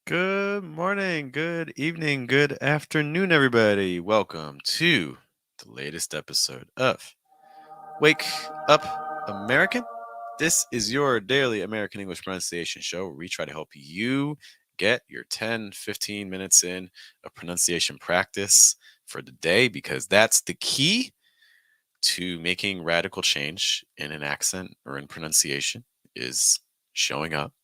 Good morning, good evening, good afternoon, everybody. Welcome to the latest episode of Wake Up American. This is your daily American English pronunciation show where we try to help you get your 10, 15 minutes in of pronunciation practice for the day because that's the key to making radical change in an accent or in pronunciation is showing up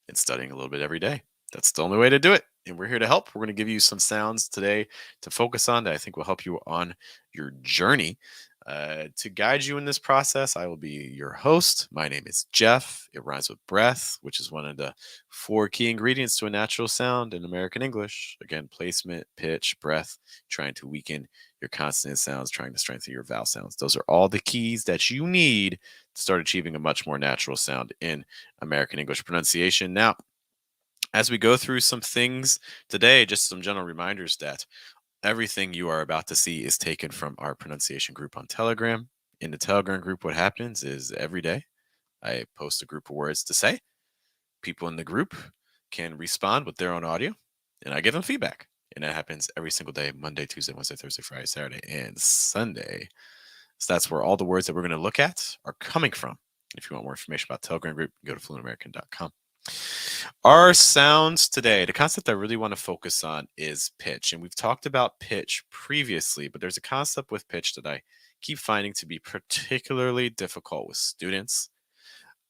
and studying a little bit every day. That's the only way to do it. And we're here to help. We're going to give you some sounds today to focus on that I think will help you on your journey. To guide you in this process, I will be your host. My name is Jeff. It rhymes with breath, which is one of the four key ingredients to a natural sound in American English. Again, placement, pitch, breath, trying to weaken your consonant sounds, trying to strengthen your vowel sounds. Those are all the keys that you need to start achieving a much more natural sound in American English pronunciation. Now, as we go through some things today, just some general reminders that everything you are about to see is taken from our pronunciation group on Telegram. In the Telegram group, what happens is every day I post a group of words to say. People in the group can respond with their own audio, and I give them feedback. And that happens every single day: Monday, Tuesday, Wednesday, Thursday, Friday, Saturday, and Sunday. So that's where all the words that we're going to look at are coming from. If you want more information about Telegram group, go to fluentamerican.com. Our sounds today, the concept I really want to focus on is pitch. And we've talked about pitch previously, but there's a concept with pitch that I keep finding to be particularly difficult with students.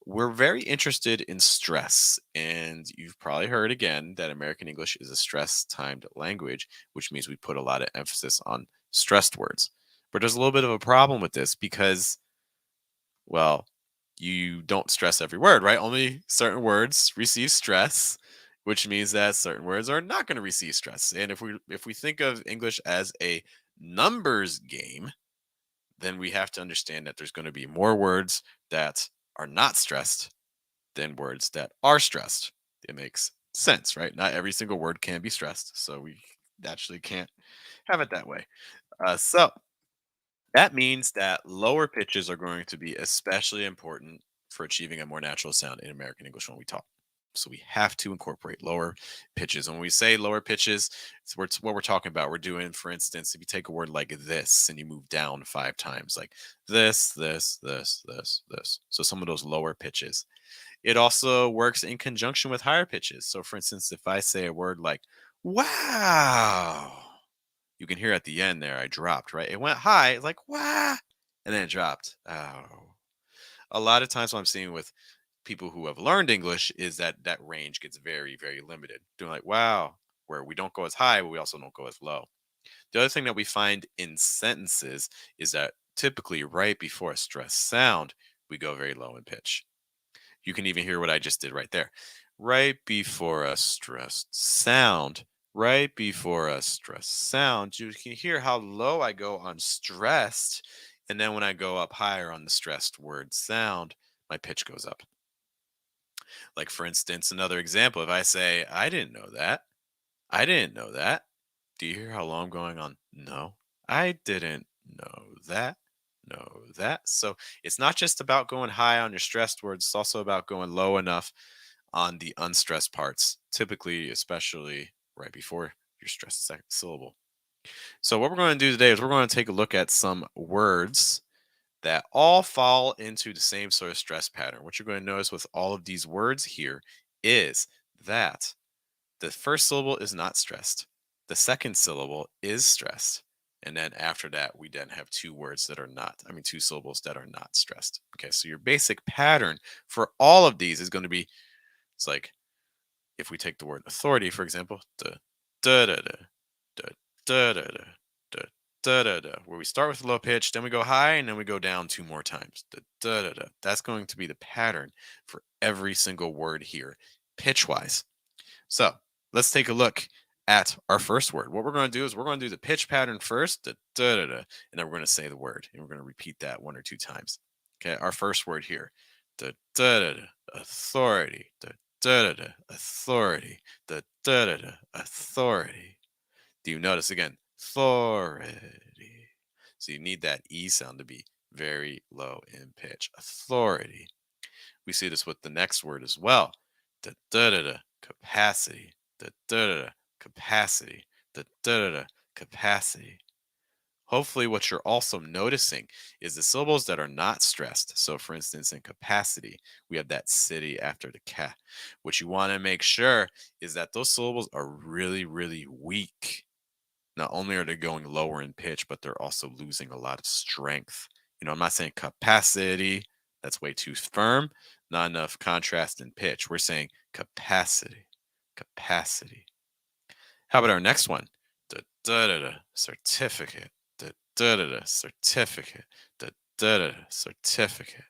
We're very interested in stress, and you've probably heard again that American English is a stress timed language, which means we put a lot of emphasis on stressed words. But there's a little bit of a problem with this because, well, you don't stress every word, right? Only certain words receive stress, which means that certain words are not going to receive stress. And if we think of English as a numbers game, then we have to understand that there's going to be more words that are not stressed than words that are stressed. It makes sense, right? Not every single word can be stressed, so we naturally can't have it that way. So that means that lower pitches are going to be especially important for achieving a more natural sound in American English when we talk. So we have to incorporate lower pitches. And when we say lower pitches, it's what we're talking about. We're doing, for instance, if you take a word like this and you move down 5 times, like this. So some of those lower pitches. It also works in conjunction with higher pitches. So for instance, if I say a word like wow, you can hear at the end there, I dropped, right? It went high, it's like, wah, and then it dropped. Oh. A lot of times what I'm seeing with people who have learned English is that that range gets very, very limited. Doing like, wow, where we don't go as high, but we also don't go as low. The other thing that we find in sentences is that typically right before a stressed sound, we go very low in pitch. You can even hear what I just did right there. Right before a stressed sound, right before a stressed sound, you can hear how low I go on stressed. And then when I go up higher on the stressed word sound, my pitch goes up. Like, for instance, another example, if I say, I didn't know that, I didn't know that. Do you hear how low I'm going on? No, I didn't know that. Know that. So it's not just about going high on your stressed words, it's also about going low enough on the unstressed parts, typically, especially right before your stressed syllable. So, what we're going to do today is we're going to take a look at some words that all fall into the same sort of stress pattern. What you're going to notice with all of these words here is that the first syllable is not stressed, the second syllable is stressed. And then after that, we then have two words that are not, two syllables that are not stressed. Okay, so your basic pattern for all of these is going to be, it's like if we take the word authority, for example, da da da da da da da da da da, where we start with a low pitch, then we go high, and then we go down two more times. Da da da da. That's going to be the pattern for every single word here, pitch wise. So let's take a look at our first word. What we're going to do is we're going to do the pitch pattern first, da da da da, and then we're going to say the word, and we're going to repeat that one or two times. Okay, our first word here, da da da da, authority, da da da da, authority, da da da da, authority. Do you notice again? Authority. So you need that E sound to be very low in pitch. Authority. We see this with the next word as well. Da da da da. Capacity. da da da da, capacity, da da da da, capacity. Hopefully, what you're also noticing is the syllables that are not stressed. So, for instance, in capacity, we have that city after the ca. What you want to make sure is that those syllables are really, really weak. Not only are they going lower in pitch, but they're also losing a lot of strength. I'm not saying capacity, that's way too firm, not enough contrast in pitch. We're saying capacity, capacity. How about our next one? Da da da da, certificate. Da da da da, certificate. Da da da da, certificate.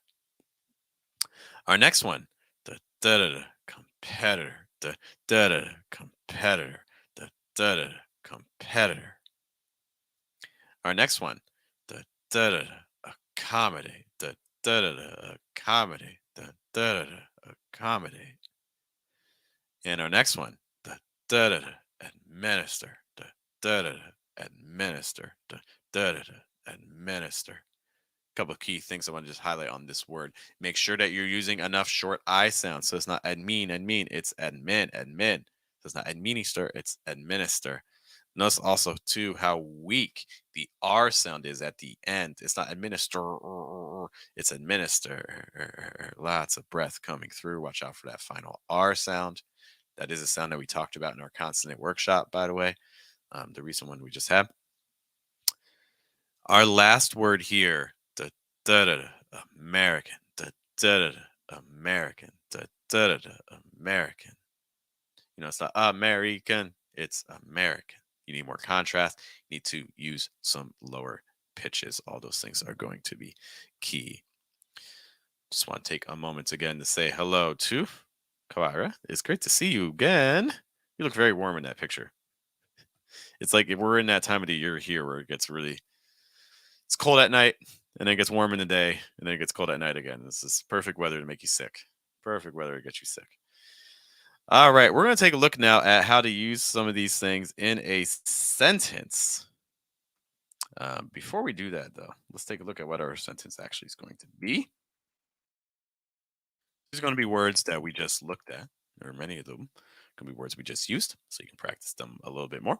Our next one. Da da da da, competitor. Da da da da, competitor. Da da da da, competitor. Our next one. Da da da da, accommodate. Da da da da, accommodate. Da da da da, accommodate. And our next one. Da da da da, administer. Da da da da, administer. Da da da da, administer. Couple of key things I want to just highlight on this word. Make sure that you're using enough short I sounds. So it's not admin, it's admin. So it's not administer, it's administer. Notice also too how weak the R sound is at the end. It's not administer, it's administer. Lots of breath coming through. Watch out for that final R sound. That is a sound that we talked about in our consonant workshop, by the way, the recent one we just had. Our last word here, da da da da, American, da da da da, American, da da da da, American. It's not American, it's American. You need more contrast. You need to use some lower pitches. All those things are going to be key. Just want to take a moment again to say hello to Kawara. It's great to see you again. You look very warm in that picture. It's like we're in that time of the year here where it's cold at night and then it gets warm in the day and then it gets cold at night again. This is perfect weather to make you sick. Perfect weather to get you sick. All right, we're going to take a look now at how to use some of these things in a sentence. Before we do that, though, let's take a look at what our sentence actually is going to be. These are going to be words that we just looked at, or many of them can be words we just used, so you can practice them a little bit more.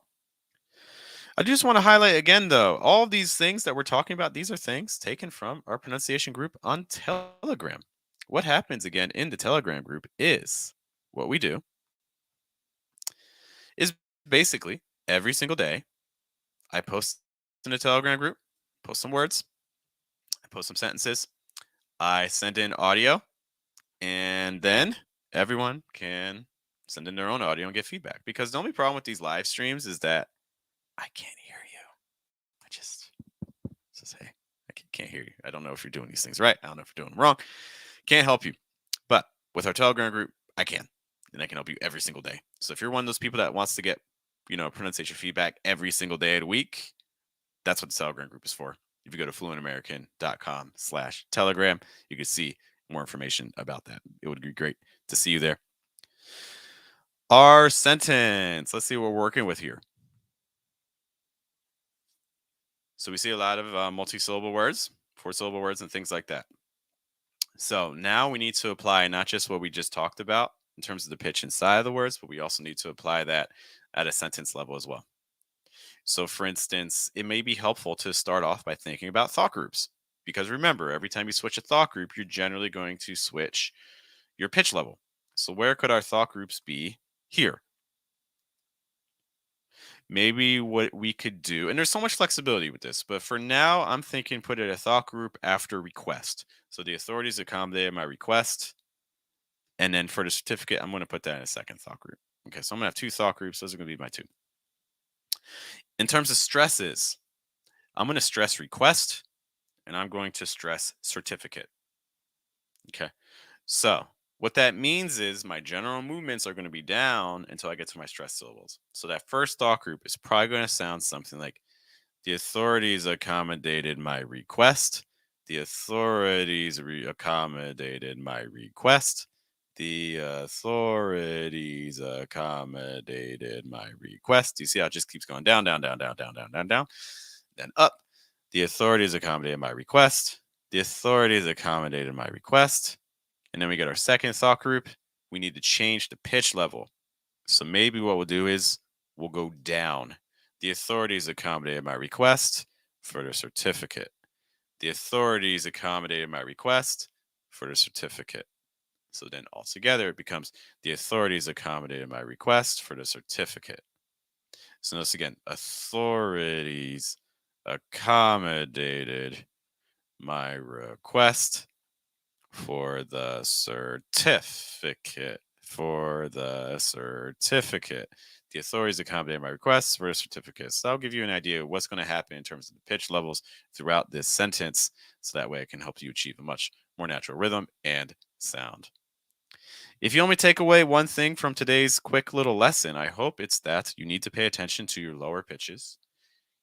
I just want to highlight again, though, all of these things that we're talking about, these are things taken from our pronunciation group on Telegram. What happens again in the Telegram group is what we do is basically every single day, I post in a Telegram group, post some words, I post some sentences, I send in audio, and then everyone can send in their own audio and get feedback. Because the only problem with these live streams is that I can't hear you. I just says, hey, I can't hear you. I don't know if you're doing these things right. I don't know if you're doing them wrong. Can't help you. But with our Telegram group, I can. And I can help you every single day. So if you're one of those people that wants to get, pronunciation feedback every single day of the week, that's what the Telegram group is for. If you go to fluentamerican.com/Telegram, you can see more information about that. It would be great to see you there. Our sentence. Let's see what we're working with here. So we see a lot of multi-syllable words, 4-syllable words, and things like that. So now we need to apply not just what we just talked about in terms of the pitch inside of the words, but we also need to apply that at a sentence level as well. So for instance, it may be helpful to start off by thinking about thought groups. Because remember, every time you switch a thought group, you're generally going to switch your pitch level. So where could our thought groups be? Here. Maybe what we could do, and there's so much flexibility with this, but for now, I'm thinking put it a thought group after request. So the authorities accommodated my request. And then for the certificate, I'm going to put that in a second thought group. Okay, so I'm going to have 2 thought groups. Those are going to be my 2. In terms of stresses, I'm going to stress request and I'm going to stress certificate. Okay, so what that means is my general movements are going to be down until I get to my stress syllables. So that first thought group is probably going to sound something like the authorities accommodated my request. The authorities accommodated my request. The authorities accommodated my request. You see how it just keeps going down, down, down, down, down, down, down, down, then up. The authorities accommodated my request. The authorities accommodated my request. And then we get our second thought group. We need to change the pitch level. So maybe what we'll do is we'll go down. The authorities accommodated my request for the certificate. The authorities accommodated my request for the certificate. So then altogether it becomes the authorities accommodated my request for the certificate. So notice again, authorities accommodated my request for the certificate. For the certificate. The authorities accommodated my requests for a certificate. So that'll give you an idea of what's going to happen in terms of the pitch levels throughout this sentence. So that way it can help you achieve a much more natural rhythm and sound. If you only take away one thing from today's quick little lesson, I hope it's that you need to pay attention to your lower pitches.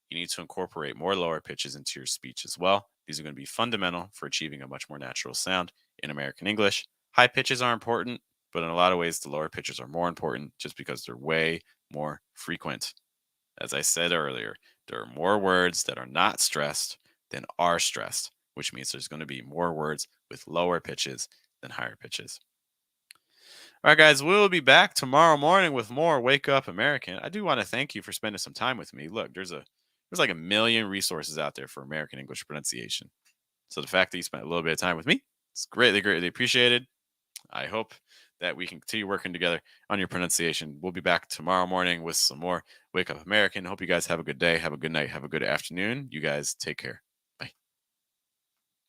You need to incorporate more lower pitches into your speech as well. These are going to be fundamental for achieving a much more natural sound in American English. High pitches are important, but in a lot of ways, the lower pitches are more important just because they're way more frequent. As I said earlier, there are more words that are not stressed than are stressed, which means there's going to be more words with lower pitches than higher pitches. All right, guys, we'll be back tomorrow morning with more Wake Up American. I do want to thank you for spending some time with me. Look, there's like a million resources out there for American English pronunciation. So the fact that you spent a little bit of time with me, it's greatly, greatly appreciated. I hope that we can continue working together on your pronunciation. We'll be back tomorrow morning with some more Wake Up American. Hope you guys have a good day, have a good night, have a good afternoon. You guys take care.